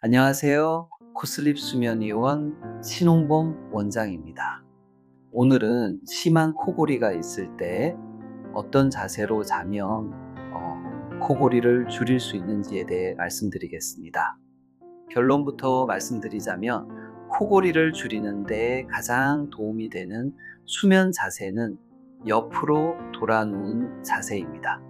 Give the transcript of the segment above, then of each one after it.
안녕하세요. 코슬립 수면의원 신홍범 원장입니다. 오늘은 심한 코골이가 있을 때 어떤 자세로 자면 코골이를 줄일 수 있는지에 대해 말씀드리겠습니다. 결론부터 말씀드리자면 코골이를 줄이는 데 가장 도움이 되는 수면 자세는 옆으로 돌아 누운 자세입니다.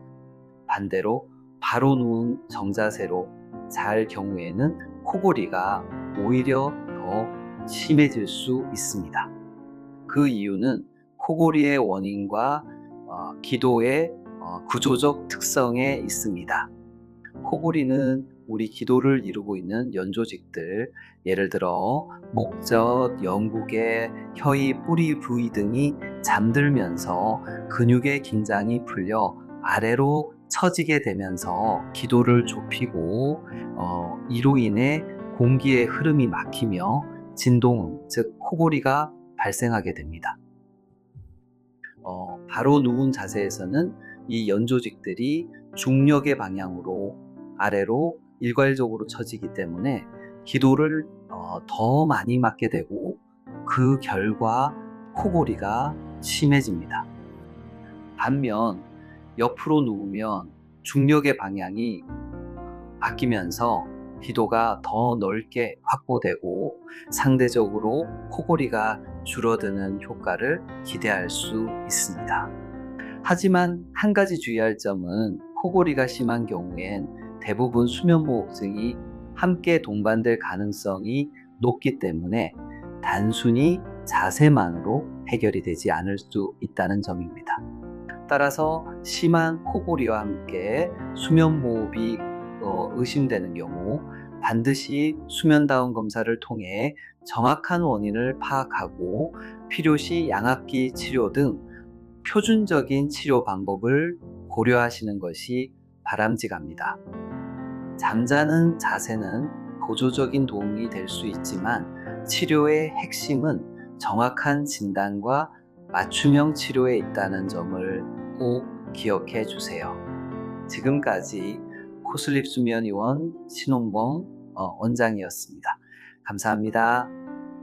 반대로 바로 누운 정자세로 잘 경우에는 코골이가 오히려 더 심해질 수 있습니다. 그 이유는 코골이의 원인과 기도의 구조적 특성에 있습니다. 코골이는 우리 기도를 이루고 있는 연조직들, 예를 들어 목젖, 영국의 혀의 뿌리 부위 등이 잠들면서 근육의 긴장이 풀려 아래로 처지게 되면서 기도를 좁히고 이로 인해 공기의 흐름이 막히며 진동음, 즉 코골이가 발생하게 됩니다. 바로 누운 자세에서는 이 연조직들이 중력의 방향으로 아래로 일괄적으로 처지기 때문에 기도를 더 많이 맞게 되고 그 결과 코골이가 심해집니다. 반면 옆으로 누우면 중력의 방향이 바뀌면서 기도가 더 넓게 확보되고 상대적으로 코골이가 줄어드는 효과를 기대할 수 있습니다. 하지만 한 가지 주의할 점은 코골이가 심한 경우엔 대부분 수면무호흡증이 함께 동반될 가능성이 높기 때문에 단순히 자세만으로 해결이 되지 않을 수 있다는 점입니다. 따라서 심한 코골이와 함께 수면무호흡이 의심되는 경우 반드시 수면다운 검사를 통해 정확한 원인을 파악하고 필요시 양압기 치료 등 표준적인 치료 방법을 고려하시는 것이 바람직합니다. 잠자는 자세는 보조적인 도움이 될 수 있지만 치료의 핵심은 정확한 진단과 맞춤형 치료에 있다는 점을 꼭 기억해 주세요. 지금까지 코슬립 수면의원 신홍범 원장이었습니다. 감사합니다.